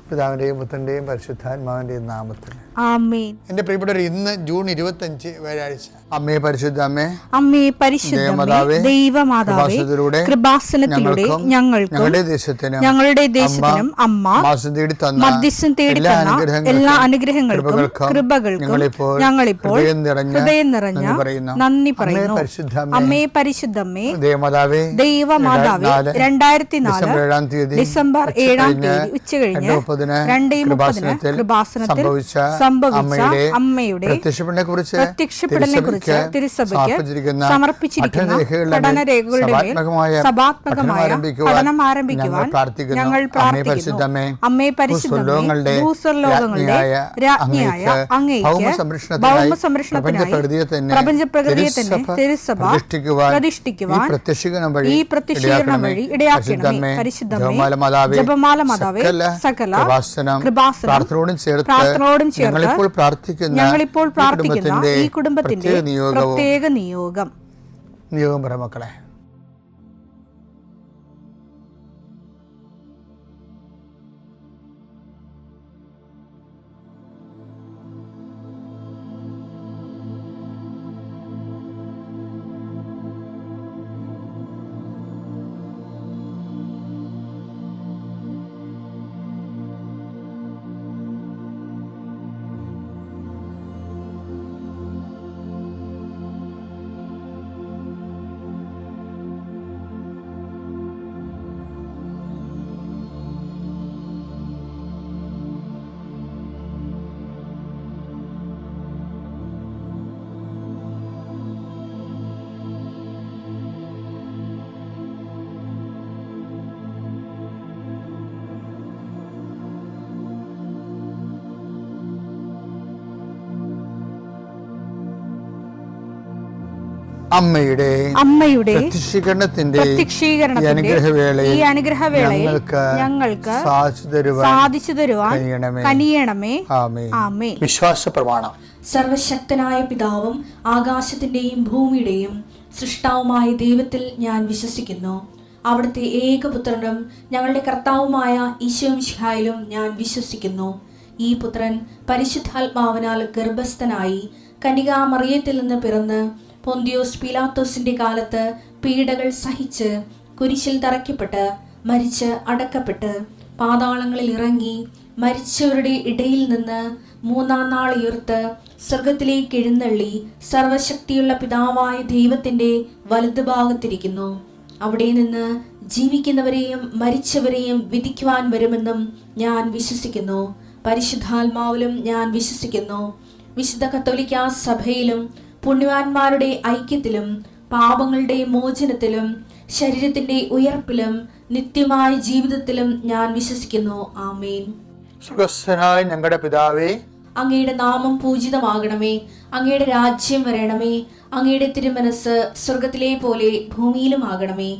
പിതാവിൻ്റെയും പുത്രൻ്റെയും പരിശുദ്ധാത്മാവിൻ്റെയും നാമത്തിൽ ആമേൻ. എൻ്റെ പ്രിയപ്പെട്ടവർ, ഇന്ന് ജൂൺ 25 വ്യാഴാഴ്ച. അമ്മേ പരിശുദ്ധ അമ്മേ, അമ്മേ പരിശുദ്ധ ദൈവമാതാവേ, കൃപാസനത്തിലൂടെ ഞങ്ങൾക്കും ഞങ്ങളുടെ ദേശത്തിനും അമ്മ മധ്യസ്ഥം തേടി തന്ന എല്ലാ അനുഗ്രഹങ്ങൾക്കും കൃപകൾക്കും ഞങ്ങളിപ്പോൾ ഹൃദയം നിറഞ്ഞ നന്ദി പറയുന്നു. അമ്മേ പരിശുദ്ധമ്മേ ദൈവമാതാവേ, 2004 ഡിസംബർ 7 ഉച്ചകഴിഞ്ഞ് 2:30 കൃപാസനത്തിൽ സംഭവിച്ച അമ്മയുടെ പ്രത്യക്ഷപ്പെടലിനെക്കുറിച്ച് തിരുസഭയ്ക്ക് സമർപ്പിച്ചിരിക്കുന്ന പഠനരേഖകളുടെ മേൽ സഭാത്മകമായ പഠനം ആരംഭിക്കുവാൻ ഞങ്ങൾ പ്രാർത്ഥിക്കുന്നു. അമ്മേ പരിശുദ്ധമേ, ഭൂസ്വർലോകങ്ങളുടെ രാജ്ഞിയായ അങ്ങേയ്ക്ക് ഭൗമസംരക്ഷണത്തിനായി പ്രപഞ്ചപ്രകൃതിയെ തന്നെ തിരുസഭ പ്രതിഷ്ഠിക്കുവാൻ ഈ പ്രത്യക്ഷീകരണം വഴി ഇടയാക്കണമേ. പരിശുദ്ധമേ, ജപമാല മാതാവേ, സകല കൃപാസനം പ്രാർത്ഥനയോടും ചേർത്ത് ഞങ്ങളിപ്പോൾ പ്രാർത്ഥിക്കുന്ന ഈ കുടുംബത്തിന്റെ പ്രത്യേക നിയോഗം പറ മക്കളെ. അമ്മയുടെ പ്രത്യക്ഷീകരണത്തിന്റെ ഈ അനുഗ്രഹവേളയിൽ ഞങ്ങൾക്ക് സാധിച്ചു തരുവാൻ കനിയണമേ. ആമേൻ. വിശ്വാസ പ്രമാണം. സർവശക്തനായ പിതാവും ആകാശത്തിന്റെയും ഭൂമിയുടെയും സൃഷ്ടാവുമായ ദൈവത്തിൽ ഞാൻ വിശ്വസിക്കുന്നു. അവിടുത്തെ ഏകപുത്രനും ഞങ്ങളുടെ കർത്താവുമായ ഈശോ മിശിഹായിലും ഞാൻ വിശ്വസിക്കുന്നു. ഈ പുത്രൻ പരിശുദ്ധാത്മാവിനാൽ ഗർഭസ്ഥനായി കന്യകാമറിയത്തിൽ നിന്ന് പിറന്ന് പൊന്തിയോസ് പീലാത്തോസിന്റെ കാലത്ത് പീഡകൾ സഹിച്ച് കുരിശിൽ തറയ്ക്കപ്പെട്ട് മരിച്ച് അടക്കപ്പെട്ട് പാതാളങ്ങളിൽ ഇറങ്ങി മരിച്ചവരുടെ ഇടയിൽ നിന്ന് 3-ാം നാൾ ഉയർത്ത് സ്വർഗത്തിലേക്ക് എഴുന്നള്ളി സർവശക്തിയുള്ള പിതാവായ ദൈവത്തിന്റെ വലതുഭാഗത്തിരിക്കുന്നു. അവിടെ നിന്ന് ജീവിക്കുന്നവരെയും മരിച്ചവരെയും വിധിക്കുവാൻ വരുമെന്നും ഞാൻ വിശ്വസിക്കുന്നു. പരിശുദ്ധാത്മാവിലും ഞാൻ വിശ്വസിക്കുന്നു. വിശുദ്ധ കത്തോലിക്കാ സഭയിലും പുണ്യവാന്മാരുടെ ഐക്യത്തിലും പാപങ്ങളുടെ മോചനത്തിലും ശരീരത്തിന്റെ ഉയർപ്പിലും നിത്യമായ ജീവിതത്തിലും ഞാൻ വിശ്വസിക്കുന്നു. ആമേൻ. സുഖസ്ഥനായ ഞങ്ങളുടെ പിതാവേ, അങ്ങയുടെ നാമം പൂജിതമാകണമേ. അങ്ങയുടെ രാജ്യം വരണമേ. അങ്ങയുടെ തിരുമനസ് സ്വർഗത്തിലെ പോലെ ഭൂമിയിലും ആകണമേ.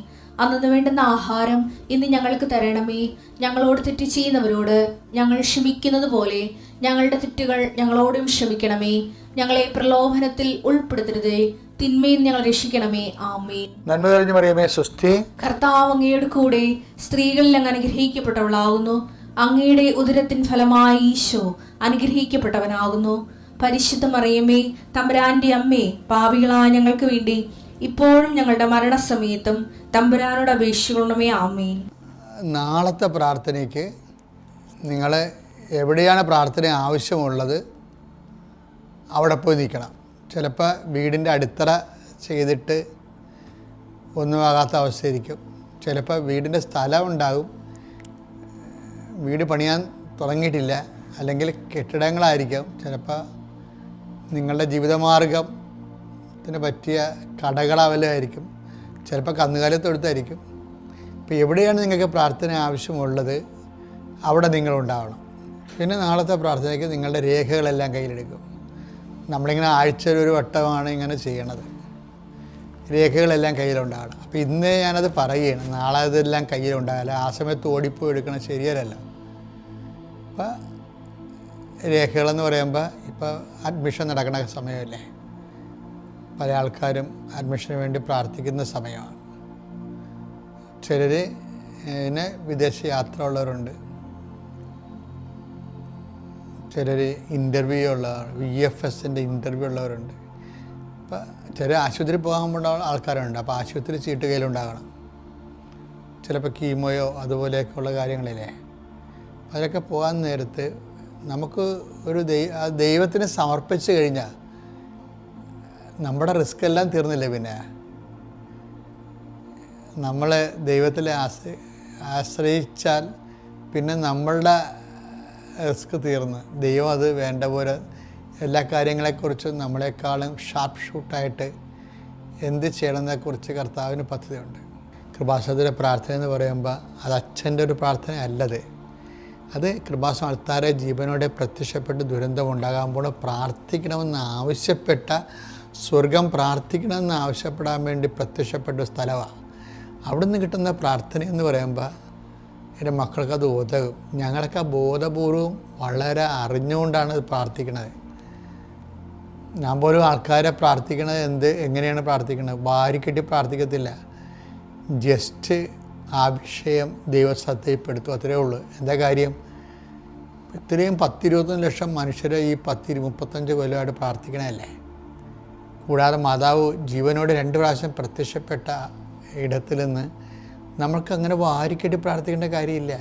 അന്നു വേണ്ടുന്ന ആഹാരം ഇന്ന് ഞങ്ങൾക്ക് തരണമേ. ഞങ്ങളോട് തെറ്റ് ചെയ്യുന്നവരോട് ഞങ്ങൾ ക്ഷമിക്കുന്നത് പോലെ ഞങ്ങളുടെ തെറ്റുകൾ ഞങ്ങളോടും ക്ഷമിക്കണമേ. ഞങ്ങളെ പ്രലോഭനത്തിൽ ഉൾപ്പെടുത്തരുതേ, തിന്മയിൽ ഞങ്ങൾ രക്ഷിക്കണമേ. ആമേൻ. നന്മ നിറഞ്ഞ മറിയമേ, സ്വസ്തി. കർത്താവ് അങ്ങയുടെ കൂടെ സ്ത്രീകളിൽ അങ്ങ് അനുഗ്രഹിക്കപ്പെട്ടവളാകുന്നു. അങ്ങയുടെ ഉദരത്തിൻ ഫലമായി ഈശോ അനുഗ്രഹിക്കപ്പെട്ടവനാകുന്നു. പരിശുദ്ധ മറിയമേ, തമ്പുരാന്റെ അമ്മേ, പാപികളായ ഞങ്ങൾക്ക് വേണ്ടി ഇപ്പോഴും ഞങ്ങളുടെ മരണസമയത്തും തമ്പുരാനോട് അപേക്ഷിക്കണമേ. ആമേൻ. നാളത്തെ പ്രാർത്ഥനയ്ക്ക് നിങ്ങൾ എവിടെയാണ് പ്രാർത്ഥന ആവശ്യമുള്ളത് അവിടെ പോയി നിൽക്കണം. ചിലപ്പോൾ വീടിൻ്റെ അടിത്തറ ചെയ്തിട്ട് ഒന്നുമാകാത്ത അവസ്ഥയായിരിക്കും. ചിലപ്പോൾ വീടിൻ്റെ സ്ഥലം ഉണ്ടാകും, വീട് പണിയാൻ തുടങ്ങിയിട്ടില്ല, അല്ലെങ്കിൽ കെട്ടിടങ്ങളായിരിക്കും. ചിലപ്പോൾ നിങ്ങളുടെ ജീവിതമാർഗത്തിന് പറ്റിയ കടകളാവലായിരിക്കും, ചിലപ്പോൾ കന്നുകാലിത്തൊഴുത്തായിരിക്കും. ഇപ്പോൾ എവിടെയാണ് നിങ്ങൾക്ക് പ്രാർത്ഥന ആവശ്യമുള്ളത് അവിടെ നിങ്ങളുണ്ടാവണം. പിന്നെ നാളത്തെ പ്രാർത്ഥനയ്ക്ക് നിങ്ങളുടെ രേഖകളെല്ലാം കയ്യിലെടുക്കും. നമ്മളിങ്ങനെ ആഴ്ചയിൽ ഒരു വട്ടമാണ് ഇങ്ങനെ ചെയ്യണത്. രേഖകളെല്ലാം കയ്യിലുണ്ടാകണം. അപ്പോൾ ഇന്ന് ഞാനത് പറയുകയാണ്, നാളെ അതെല്ലാം കയ്യിലുണ്ടാകില്ല. ആ സമയത്ത് ഓടിപ്പോയി എടുക്കണം, ശരിയല്ല. അപ്പോൾ രേഖകളെന്ന് പറയുമ്പോൾ ഇപ്പോൾ അഡ്മിഷൻ നടക്കുന്ന സമയമല്ലേ, പല ആൾക്കാരും അഡ്മിഷന് വേണ്ടി പ്രാർത്ഥിക്കുന്ന സമയമാണ്. ചിലർ വിദേശ യാത്ര ഉള്ളവരുണ്ട്. ചിലർ ഇൻ്റർവ്യൂ ഉള്ളവർ, VFSൻ്റെ ഇൻ്റർവ്യൂ ഉള്ളവരുണ്ട്. ഇപ്പം ചില ആശുപത്രി പോകാൻ ആൾക്കാരുണ്ട്. അപ്പോൾ ആശുപത്രി ചീട്ട് കയ്യിലുണ്ടാകണം. ചിലപ്പോൾ കീമോയോ അതുപോലെയൊക്കെയുള്ള കാര്യങ്ങളില്ലേ, അതിലൊക്കെ പോകാൻ നേരത്ത് നമുക്ക് ഒരു ദൈവത്തിന് സമർപ്പിച്ച് കഴിഞ്ഞാൽ നമ്മുടെ റിസ്ക് എല്ലാം തീർന്നില്ലേ. പിന്നെ നമ്മൾ ദൈവത്തിൽ ആശ്രയിച്ചാൽ പിന്നെ നമ്മളുടെ റിസ്ക് തീർന്ന് ദൈവം അത് വേണ്ട പോലെ എല്ലാ കാര്യങ്ങളെക്കുറിച്ചും നമ്മളെക്കാളും ഷാർപ്പ് ഷൂട്ടായിട്ട് എന്ത് ചെയ്യണമെന്നതിനെക്കുറിച്ച് കർത്താവിന് പദ്ധതിയുണ്ട്. കൃപാസനത്തിലെ പ്രാർത്ഥന എന്ന് പറയുമ്പോൾ അത് അച്ഛൻ്റെ ഒരു പ്രാർത്ഥന അല്ലത്. അത് കൃപാസനം ആൾക്കാരെ ജീവനോടെ പ്രത്യക്ഷപ്പെട്ട് ദുരന്തമുണ്ടാകാൻ പ്രാർത്ഥിക്കണമെന്ന് ആവശ്യപ്പെട്ട സ്വർഗം പ്രാർത്ഥിക്കണമെന്ന് ആവശ്യപ്പെടാൻ വേണ്ടി പ്രത്യക്ഷപ്പെട്ട സ്ഥലമാണ്. അവിടുന്ന് കിട്ടുന്ന പ്രാർത്ഥന എന്ന് പറയുമ്പോൾ എൻ്റെ മക്കൾക്കത് ഉതകും. ഞങ്ങളൊക്കെ ബോധപൂർവം വളരെ അറിഞ്ഞുകൊണ്ടാണ് അത് പ്രാർത്ഥിക്കുന്നത്. ഞാൻ പോലും ആൾക്കാരെ പ്രാർത്ഥിക്കണത് എങ്ങനെയാണ് പ്രാർത്ഥിക്കുന്നത്? വാരിക്കെട്ടി പ്രാർത്ഥിക്കത്തില്ല. ജസ്റ്റ് ആ വിഷയം ദൈവസത്തയിൽപ്പെടുത്തും, അത്രയേ ഉള്ളൂ. എന്താ കാര്യം? ഇത്രയും 10-21 ലക്ഷം മനുഷ്യരെ ഈ 30-35 കൊല്ലമായിട്ട് പ്രാർത്ഥിക്കണമല്ലേ. കൂടാതെ മാതാവ് ജീവനോട് 2 പ്രാവശ്യം പ്രത്യക്ഷപ്പെട്ട ഇടത്തിൽ നിന്ന് നമ്മൾക്ക് അങ്ങനെ വാരിക്കെട്ടി പ്രാർത്ഥിക്കേണ്ട കാര്യമില്ല.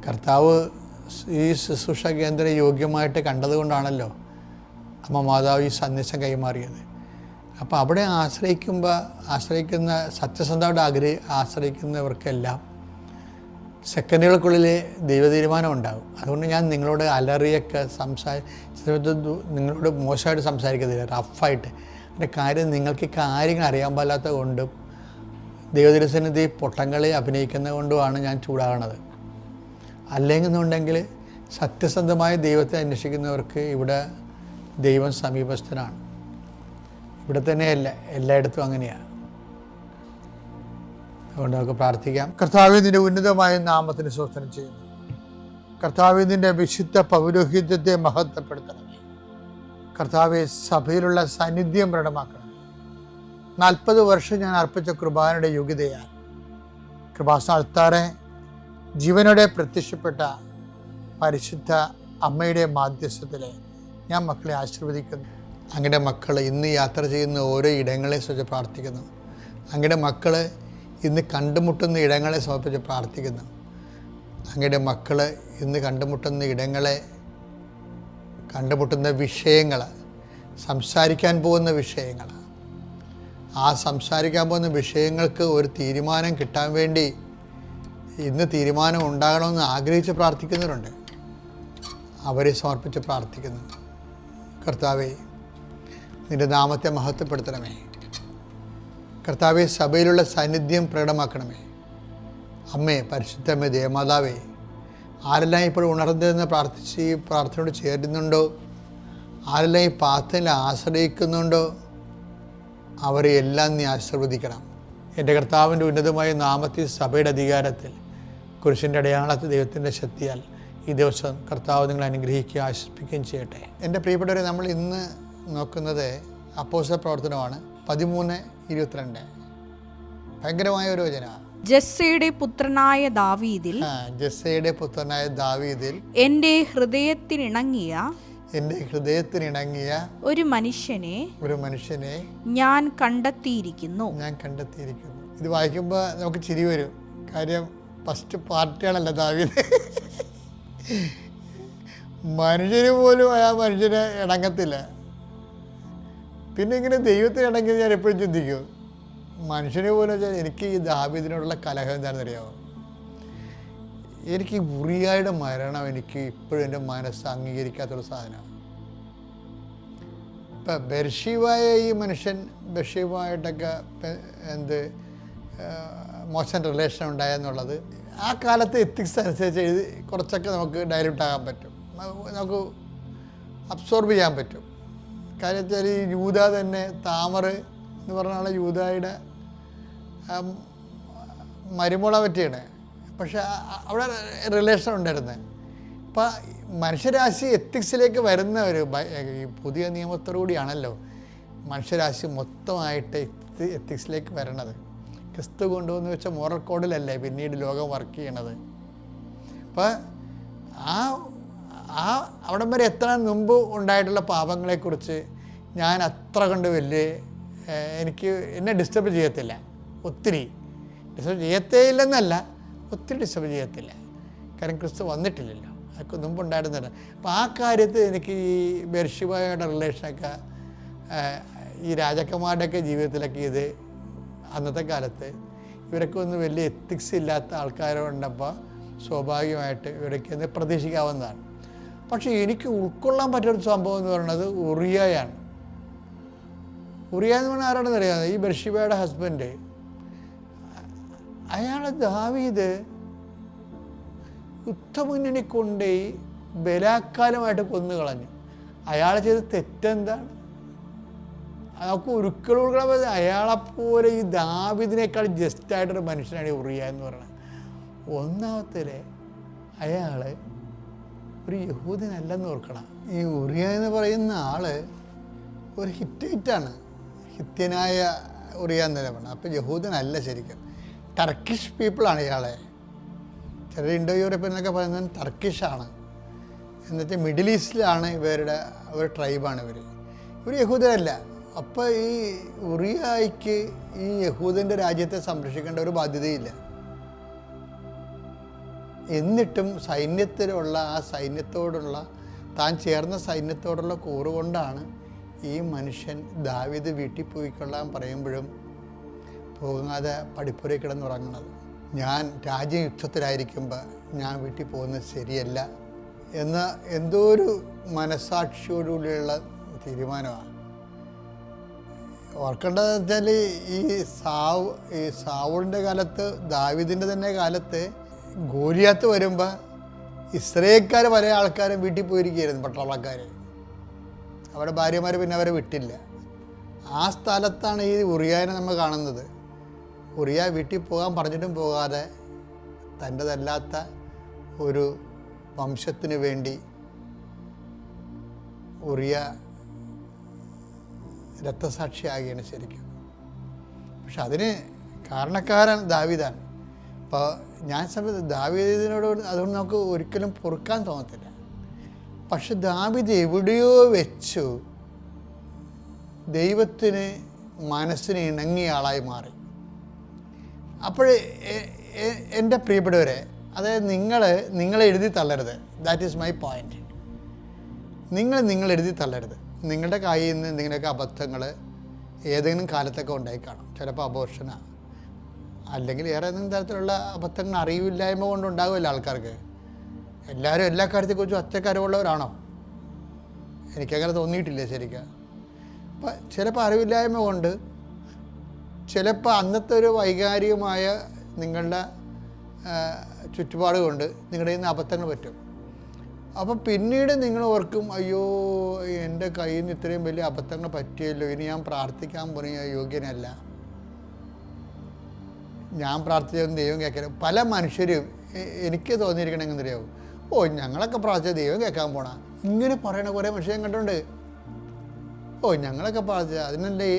കർത്താവ് ഈ ശുശ്രൂഷ കേന്ദ്രം യോഗ്യമായിട്ട് കണ്ടതുകൊണ്ടാണല്ലോ അമ്മ മാതാവ് ഈ സന്ദേശം കൈമാറിയത്. അപ്പോൾ അവിടെ ആശ്രയിക്കുന്ന സത്യസന്ധമായിട്ട് ആശ്രയിക്കുന്നവർക്കെല്ലാം സെക്കൻഡുകൾക്കുള്ളിൽ ദൈവതീരുമാനം ഉണ്ടാകും. അതുകൊണ്ട് ഞാൻ നിങ്ങളോട് അലറിയൊക്കെ നിങ്ങളോട് മോശമായിട്ട് സംസാരിക്കത്തില്ല, റഫായിട്ട്. എൻ്റെ കാര്യം നിങ്ങൾക്ക് കാര്യങ്ങൾ അറിയാൻ പാടില്ലാത്ത കൊണ്ടും ദൈവതിരുസന്നിധി പൊട്ടങ്ങളെ അഭിനയിക്കുന്നത് കൊണ്ടുമാണ് ഞാൻ ചൂടാകണത്. അല്ലെന്നുണ്ടെങ്കിൽ സത്യസന്ധമായ ദൈവത്തെ അന്വേഷിക്കുന്നവർക്ക് ഇവിടെ ദൈവം സമീപസ്ഥനാണ്. ഇവിടെ തന്നെയല്ല, എല്ലായിടത്തും അങ്ങനെയാണ്. അതുകൊണ്ട് നമുക്ക് പ്രാർത്ഥിക്കാം. കർത്താവേ, നിൻ്റെ ഉന്നതമായ നാമത്തിന് സ്തോത്രം ചെയ്യുന്നു. കർത്താവേ, നിൻ്റെ വിശുദ്ധ പൗരോഹിത്യത്തെ മഹത്വപ്പെടുത്തണമേ. കർത്താവേ, സഭയിലുള്ള സാന്നിധ്യം പ്രകടമാക്കണം. 40 വർഷം ഞാൻ അർപ്പിച്ച കൃപാനയുടെ യോഗ്യതയാൽ കൃപാസന ആൾത്താരെ ജീവനോടെ പ്രത്യക്ഷപ്പെട്ട പരിശുദ്ധ അമ്മയുടെ മാധ്യസ്ഥത്തിൽ ഞാൻ മക്കളെ ആശീർവദിക്കുന്നു. അങ്ങയുടെ മക്കൾ ഇന്ന് യാത്ര ചെയ്യുന്ന ഓരോ ഇടങ്ങളെ കുറിച്ച് പ്രാർത്ഥിക്കുന്നു. അങ്ങയുടെ മക്കൾ ഇന്ന് കണ്ടുമുട്ടുന്ന ഇടങ്ങളെ സമർപ്പിച്ച് പ്രാർത്ഥിക്കുന്നു. അങ്ങയുടെ മക്കൾ ഇന്ന് കണ്ടുമുട്ടുന്ന വിഷയങ്ങൾ, സംസാരിക്കാൻ പോകുന്ന വിഷയങ്ങൾ, ആ സംസാരിക്കാൻ പോകുന്ന വിഷയങ്ങൾക്ക് ഒരു തീരുമാനം കിട്ടാൻ വേണ്ടി ഇന്ന് തീരുമാനം ഉണ്ടാകണമെന്ന് ആഗ്രഹിച്ച് പ്രാർത്ഥിക്കുന്നവരുണ്ട്. അവരെ സമർപ്പിച്ച് പ്രാർത്ഥിക്കുന്നു. കർത്താവേ, നിൻ്റെ നാമത്തെ മഹത്വപ്പെടുത്തണമേ. കർത്താവെ, സഭയിലുള്ള സാന്നിധ്യം പ്രകടമാക്കണമേ. അമ്മേ, പരിശുദ്ധമ്മേ, ദേവമാതാവേ, ആരെല്ലാം ഇപ്പോൾ ഉണർന്നിരുന്ന് പ്രാർത്ഥിച്ച് ഈ പ്രാർത്ഥനയോട് ചേരുന്നുണ്ടോ, ആരെല്ലാം ഈ പ്രാർത്ഥനയിൽ ആശ്രയിക്കുന്നുണ്ടോ, അവരെ എല്ലാം നീ ആശീർവദിക്കണം. എൻ്റെ കർത്താവിൻ്റെ ഉന്നതമായ നാമത്തിൽ സഭയുടെ അധികാരത്തിൽ കുരിശിൻ്റെ അടയാളത്തിൽ ദൈവത്തിൻ്റെ ശക്തിയാൽ ഈ ദിവസം കർത്താവ് നിങ്ങളെ അനുഗ്രഹിക്കുകയും ആശ്വസിപ്പിക്കുകയും ചെയ്യട്ടെ. എൻ്റെ പ്രിയപ്പെട്ടവരെ, നമ്മൾ ഇന്ന് നോക്കുന്നത് അപ്പോസ്തല പ്രവർത്തനമാണ് 13:22. ഭയങ്കരമായ ഒരു വചന. ജസ്സയുടെ പുത്രനായ ദാവീദിൽ എൻ്റെ ഹൃദയത്തിനിണങ്ങിയ ഒരു മനുഷ്യനെ ഞാൻ കണ്ടെത്തിയിരിക്കുന്നു. ഇത് വായിക്കുമ്പോൾ നമുക്ക് ചിരി വരും. കാര്യം ഫസ്റ്റ് പാർട്ടിയാണല്ലോ ദാവീദ്. മനുഷ്യന് പോലും ആ മനുഷ്യനെ ഇണങ്ങത്തില്ല. പിന്നെ ഇങ്ങനെ ദൈവത്തിന് ഇണങ്ങി ഞാൻ എപ്പോഴും ചിന്തിക്കും, മനുഷ്യനെ പോലും വെച്ചാൽ എനിക്ക് ഈ ദാവീദിനോടുള്ള കലഹം എന്താണെന്ന് അറിയാമോ? എനിക്ക് ഉറിയായുടെ മരണം എനിക്ക് ഇപ്പോഴും എൻ്റെ മനസ്സ് അംഗീകരിക്കാത്തൊരു സാധനമാണ്. ഇപ്പം ബർഷീവായ ഈ മനുഷ്യൻ ബർഷീവായിട്ടൊക്കെ മോശം റിലേഷൻ ഉണ്ടായെന്നുള്ളത് ആ കാലത്തെ എത്തിക്സ് അനുസരിച്ച് കുറച്ചൊക്കെ നമുക്ക് ഡയലൂട്ട് ആകാൻ പറ്റും, നമുക്ക് അബ്സോർബ് ചെയ്യാൻ പറ്റും. കാര്യം വെച്ചാൽ ഈ യൂദ തന്നെ താമർ എന്ന് പറഞ്ഞാൽ യൂദായുടെ മരുമോളെ പറ്റിയാണ്. പക്ഷെ അവിടെ റിലേഷൻ ഉണ്ടായിരുന്നത്. ഇപ്പം മനുഷ്യരാശി എത്തിക്സിലേക്ക് വരുന്ന ഈ പുതിയ നിയമത്തോടുകൂടിയാണല്ലോ മനുഷ്യരാശി മൊത്തമായിട്ട് എത്തിക്സിലേക്ക് വരണത്. ക്രിസ്തു കൊണ്ടുവന്ന് വെച്ച മോറൽ കോഡിലല്ലേ പിന്നീട് ലോകം വർക്ക് ചെയ്യണത്. അപ്പം അവിടം വരെ എത്താൻ മുമ്പ് ഉണ്ടായിട്ടുള്ള പാപങ്ങളെക്കുറിച്ച് ഞാൻ അത്ര കണ്ട് വലിയ എന്നെ ഡിസ്റ്റർബ് ചെയ്യത്തില്ല. ഒത്തിരി ഡിസ്റ്റർബ് ചെയ്യത്തേയില്ലെന്നല്ല, ഒത്തിരി ഡിസ്റ്റർബ് ചെയ്യത്തില്ല. കാരണം ക്രിസ്തു വന്നിട്ടില്ലല്ലോ, അതൊക്കെ മുമ്പുണ്ടായിരുന്നില്ല. അപ്പോൾ ആ കാര്യത്തിൽ എനിക്ക് ഈ ബെർശിബയുടെ റിലേഷനൊക്കെ ഈ രാജാക്കന്മാരുടെയൊക്കെ ജീവിതത്തിലൊക്കെ ഇത് അന്നത്തെ കാലത്ത് ഇവരൊക്കെ ഒന്നും വലിയ എത്തിക്സ് ഇല്ലാത്ത ആൾക്കാരുണ്ടപ്പോൾ സ്വാഭാവികമായിട്ട് ഇവരൊക്കെ ഒന്ന് പ്രതീക്ഷിക്കാവുന്നതാണ്. പക്ഷേ എനിക്ക് ഉൾക്കൊള്ളാൻ പറ്റിയൊരു സംഭവം എന്ന് പറയുന്നത് ഉറിയയാണ്. ഉറിയ എന്ന് പറഞ്ഞാൽ ആരാണെന്ന് അറിയാതെ ഈ ബെർശിബയുടെ ഹസ്ബൻഡ്. അയാളെ ദാവീദ് യുദ്ധമുന്നണി കൊണ്ടുപോയി ബലാത്കാരമായിട്ട് കൊന്നു കളഞ്ഞു. അയാൾ ചെയ്ത തെറ്റെന്താണ്? അയാൾക്ക് ഒരിക്കലും അയാളെപ്പോലെ ഈ ദാവീദിനേക്കാൾ ജസ്റ്റായിട്ടൊരു മനുഷ്യനാണ് ഈ ഉറിയ എന്ന് പറയുന്നത്. ഒന്നാമത്തെ അയാൾ ഒരു യഹൂദനല്ലെന്ന് ഓർക്കണം. ഈ ഉറിയ എന്ന് പറയുന്ന ആള് ഒരു ഹിറ്റൈറ്റാണ്, ഹിത്യനായ ഉറിയ എന്ന് തന്നെ പറഞ്ഞത്. അപ്പോൾ യഹൂദനല്ല ശരിക്കും, ടർക്കിഷ് പീപ്പിളാണ് ഇയാളെ. ചില ഇൻഡോ യൂറോപ്യൻ എന്നൊക്കെ പറയുന്നത് ടർക്കിഷാണ്. എന്നിട്ട് മിഡിൽ ഈസ്റ്റിലാണ് ഇവരുടെ ഒരു ട്രൈബാണ് ഇവർ യഹൂദരല്ല. അപ്പോൾ ഈ ഉറിയായിക്ക് ഈ യഹൂദൻ്റെ രാജ്യത്തെ സംരക്ഷിക്കേണ്ട ഒരു ബാധ്യതയില്ല. എന്നിട്ടും സൈന്യത്തിലുള്ള ആ സൈന്യത്തോടുള്ള താൻ ചേർന്ന സൈന്യത്തോടുള്ള കൂറുകൊണ്ടാണ് ഈ മനുഷ്യൻ ദാവീദ് വീട്ടിൽ പോയിക്കൊള്ളാൻ പറയുമ്പോഴും പോകാതെ പടിപ്പുരയിൽ കിടന്നുറങ്ങുന്നത്. ഞാൻ രാജ്യം യുദ്ധത്തിലായിരിക്കുമ്പോൾ ഞാൻ വീട്ടിൽ പോകുന്നത് ശരിയല്ല എന്ന എന്തോ ഒരു മനസാക്ഷിയോടുകൂടിയുള്ള തീരുമാനമാണ്. ഓർക്കേണ്ടതെന്ന് വെച്ചാൽ ഈ സാവൂളിൻ്റെ കാലത്ത്, ദാവീദിൻ്റെ തന്നെ കാലത്ത് ഗോലിയാത്ത് വരുമ്പോൾ ഇസ്രായേൽക്കാർ പല ആൾക്കാരും വീട്ടിൽ പോയിരിക്കുകയായിരുന്നു, പട്ടാളക്കാർ. അവിടെ ഭാര്യമാർ പിന്നെ അവരെ വിട്ടില്ല. ആ സ്ഥലത്താണ് ഈ ഉറിയാനെ നമ്മൾ കാണുന്നത്. ഉറിയ വീട്ടിൽ പോകാൻ പറഞ്ഞിട്ടും പോകാതെ തൻ്റെതല്ലാത്ത ഒരു വംശത്തിന് വേണ്ടി ഉറിയ രക്തസാക്ഷിയാകുകയാണ് ശരിക്കും. പക്ഷെ അതിന് കാരണക്കാരൻ ദാവീദാണ്. അപ്പോൾ ഞാൻ സമയത്ത് ദാവീദിനോട് അതുകൊണ്ട് നമുക്ക് ഒരിക്കലും പൊറുക്കാൻ തോന്നത്തില്ല. പക്ഷെ ദാവീദ് എവിടെയോ വെച്ചു ദൈവത്തിന് മനസ്സിന് ഇണങ്ങിയ ആളായി മാറി. അപ്പോൾ എൻ്റെ പ്രിയപ്പെട്ടവരെ, അതായത് നിങ്ങൾ എഴുതി തള്ളരുത്. That is my point. നിങ്ങൾ എഴുതി തള്ളരുത്. നിങ്ങളുടെ കയ്യിൽ നിന്ന് എന്തെങ്കിലുമൊക്കെ അബദ്ധങ്ങൾ ഏതെങ്കിലും കാലത്തൊക്കെ ഉണ്ടായി കാണും. ചിലപ്പോൾ അബോർഷനാണ്, അല്ലെങ്കിൽ വേറെ ഏതെങ്കിലും തരത്തിലുള്ള അബദ്ധങ്ങൾ അറിവില്ലായ്മ കൊണ്ടുണ്ടാകുമല്ലോ ആൾക്കാർക്ക്. എല്ലാവരും എല്ലാ കാര്യത്തെക്കുറിച്ചും ഒറ്റക്കരവുള്ളവരാണോ? എനിക്കങ്ങനെ തോന്നിയിട്ടില്ല ശരിക്കും. അപ്പം ചിലപ്പോൾ അറിവില്ലായ്മ കൊണ്ട്, ചിലപ്പോൾ അന്നത്തെ ഒരു വൈകാരികമായ നിങ്ങളുടെ ചുറ്റുപാട് കൊണ്ട് നിങ്ങളുടെ നിന്ന് അബദ്ധങ്ങൾ പറ്റും. അപ്പം പിന്നീട് നിങ്ങൾ ഓർക്കും, അയ്യോ എൻ്റെ കയ്യിൽ നിന്ന് ഇത്രയും വലിയ അബദ്ധങ്ങൾ പറ്റിയല്ലോ, ഇനി ഞാൻ പ്രാർത്ഥിക്കാൻ പോലും യോഗ്യനല്ല, ഞാൻ പ്രാർത്ഥിച്ചതൊന്നും ദൈവം കേൾക്കില്ല. പല മനുഷ്യരും എനിക്ക് തോന്നിയിരിക്കണമെങ്കിൽ അറിയാവും, ഞങ്ങളൊക്കെ പ്രാർത്ഥിച്ച ദൈവം കേൾക്കാൻ പോണ, ഇങ്ങനെ പറയണ കുറേ മനുഷ്യൻ കണ്ടുണ്ട്. ഞങ്ങളൊക്കെ പ്രാർത്ഥിച്ച അതിനല്ലേ.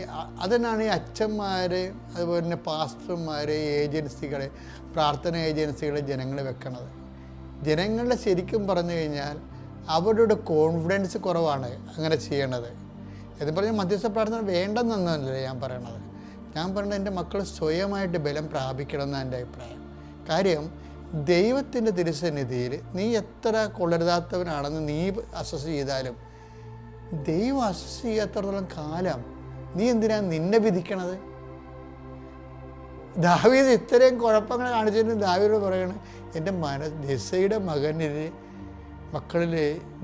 അതിനാണ് ഈ അച്ഛന്മാർ, അതുപോലെ തന്നെ പാസ്റ്റർമാർ, ഏജൻസികൾ, പ്രാർത്ഥന ഏജൻസികൾ ജനങ്ങൾ വെക്കണത്. ജനങ്ങളുടെ ശരിക്കും പറഞ്ഞു കഴിഞ്ഞാൽ അവരുടെ കോൺഫിഡൻസ് കുറവാണ് അങ്ങനെ ചെയ്യണത്. എന്ന് പറഞ്ഞാൽ മധ്യസ്ഥ പ്രാർത്ഥന വേണ്ടെന്നൊന്നുമല്ല ഞാൻ പറയണത്. ഞാൻ പറയുന്നത് എൻ്റെ മക്കൾ സ്വയമായിട്ട് ബലം പ്രാപിക്കണം എന്നാണ് എൻ്റെ അഭിപ്രായം. കാര്യം ദൈവത്തിൻ്റെ തിരുസന്നിധിയിൽ നീ എത്ര കൊള്ളരുതാത്തവനാണെന്ന് നീ അസസ് ചെയ്താലും ദൈവം അസസ് ചെയ്യാത്തടത്തോളം കാലം നീ എന്തിനാണ് നിന്നെ വിധിക്കണത്? ദാവീദ് ഇത്രയും കുഴപ്പങ്ങൾ കാണിച്ചിട്ട് ദാവീദ് പറയണം, എൻ്റെ ജെസ്സയുടെ മക്കളിൽ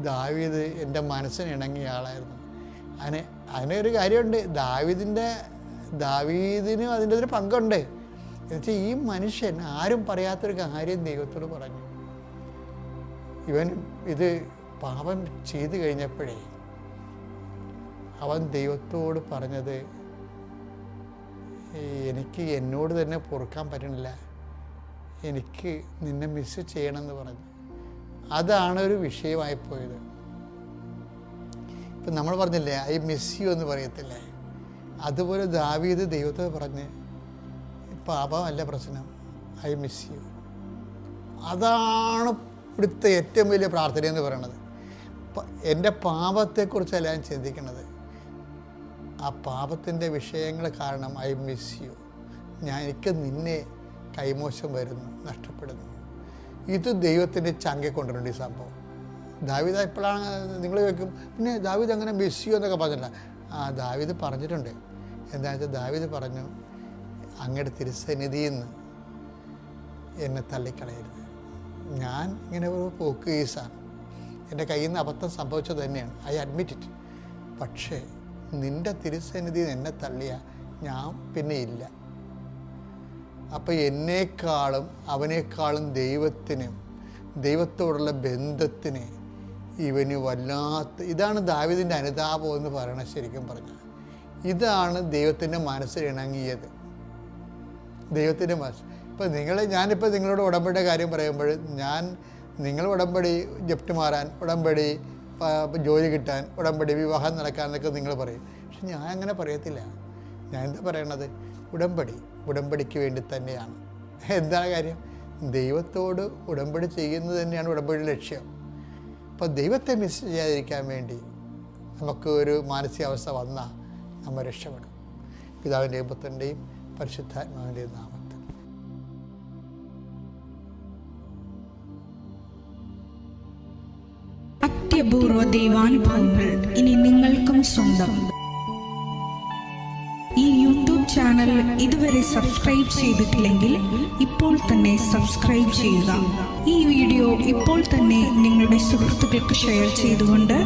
ദാവീദ് എൻ്റെ മനസ്സിന് ഇണങ്ങിയ ആളായിരുന്നു. അതിനൊരു കാര്യമുണ്ട്, ദാവീദിനും അതിൻ്റെ ഒരു പങ്കുണ്ട്. എന്നുവെച്ചാൽ ഈ മനുഷ്യൻ ആരും പറയാത്തൊരു കാര്യം ദൈവത്തോട് പറഞ്ഞു. ഇവൻ ഇത് പാപം ചെയ്തു കഴിഞ്ഞപ്പോഴേ അവൻ ദൈവത്തോട് പറഞ്ഞത്, എനിക്ക് എന്നോട് തന്നെ പൊറുക്കാൻ പറ്റണില്ല, എനിക്ക് നിന്നെ മിസ് ചെയ്യണമെന്ന് പറഞ്ഞു. അതാണ് ഒരു വിഷയമായിപ്പോയത്. ഇപ്പം നമ്മൾ പറഞ്ഞില്ലേ ഐ മിസ് യു എന്ന് പറയത്തില്ലേ, അതുപോലെ ദാവീദ് ദൈവത്തോട് പറഞ്ഞ് പാപമല്ല പ്രശ്നം, ഐ മിസ് യു. അതാണ് ഇവിടുത്തെ ഏറ്റവും വലിയ പ്രാർത്ഥന എന്ന് പറയുന്നത്. എൻ്റെ പാപത്തെക്കുറിച്ചല്ല ഞാൻ ചിന്തിക്കുന്നത്. ആ പാപത്തിൻ്റെ വിഷയങ്ങൾ കാരണം ഐ മിസ് യു, എനിക്ക് നിന്നെ കൈമോശം വരുന്നു, നഷ്ടപ്പെടുന്നു. ഇത് ദൈവത്തിൻ്റെ ചങ്കെ കൊണ്ടുവരുന്നുണ്ട് ഈ സംഭവം. ദാവീദ് എപ്പോഴാണ് നിങ്ങൾ ചോദിക്കും, പിന്നെ ദാവീദ് അങ്ങനെ മിസ് യു എന്നൊക്കെ പറഞ്ഞില്ല. ദാവീദ് പറഞ്ഞിട്ടുണ്ട്. എന്താ വെച്ചാൽ ദാവീദ് പറഞ്ഞു, അങ്ങയുടെ തിരുസന്നിധിയിൽ നിന്ന് എന്നെ തള്ളിക്കളയരുത്. ഞാൻ ഇങ്ങനെ ഒരു പോക്ക് കേസാണ്, എൻ്റെ കയ്യിൽ നിന്ന് അബദ്ധം സംഭവിച്ചത് തന്നെയാണ്, ഐ അഡ്മിറ്റ് ഇറ്റ്. പക്ഷേ നിൻ്റെ തിരുസന്നിധിയിൽ എന്നെ തള്ളിയ ഞാൻ പിന്നെ ഇല്ല. അപ്പോൾ എന്നേക്കാളും അവനേക്കാളും ദൈവത്തോടുള്ള ബന്ധത്തിന് ഇവന് ഇതാണ് ദാവീദിൻ്റെ അനുതാപം എന്ന് പറയണത്. ശരിക്കും പറഞ്ഞാൽ ഇതാണ് ദൈവത്തിൻ്റെ മനസ്സിൽ ഇണങ്ങിയത്. ദൈവത്തിൻ്റെ മനസ്സ്. ഇപ്പം ഞാനിപ്പോൾ നിങ്ങളോട് ഉടമ്പടിയുടെ കാര്യം പറയുമ്പോൾ നിങ്ങൾ ഉടമ്പടി ജപ്റ്റ് മാറാൻ, ഉടമ്പടി ജോലി കിട്ടാൻ, ഉടമ്പടി വിവാഹം നടക്കാൻ എന്നൊക്കെ നിങ്ങൾ പറയും. പക്ഷെ ഞാൻ അങ്ങനെ പറയത്തില്ല. ഞാൻ എന്താ പറയണത്? ഉടമ്പടിക്ക് വേണ്ടി തന്നെയാണ്. എന്താണ് കാര്യം? ദൈവത്തോട് ഉടമ്പടി ചെയ്യുന്നത് തന്നെയാണ് ഉടമ്പടിയുടെ ലക്ഷ്യം. അപ്പോൾ ദൈവത്തെ മിസ് ചെയ്യാതിരിക്കാൻ വേണ്ടി നമുക്ക് ഒരു മാനസികാവസ്ഥ വന്നാൽ നമ്മൾ രക്ഷപ്പെടും. പിതാവിൻ്റെയും പുത്രൻ്റെയും പരിശുദ്ധാത്മാവിൻ്റെയും നാമത്തിൽ. അത്യപൂർവ ദൈവാനുഭവങ്ങൾ ഇനി നിങ്ങൾക്കും സ്വന്തം. ഈ യൂട്യൂബ് ചാനൽ ഇതുവരെ സബ്സ്ക്രൈബ് ചെയ്തിട്ടില്ലെങ്കിൽ ഇപ്പോൾ തന്നെ സബ്സ്ക്രൈബ് ചെയ്യുക. ഈ വീഡിയോ ഇപ്പോൾ തന്നെ നിങ്ങളുടെ സുഹൃത്തുക്കൾക്ക് ഷെയർ ചെയ്തുകൊണ്ട്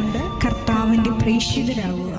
കർത്താവിൻ്റെ പ്രേക്ഷിതരാകുക.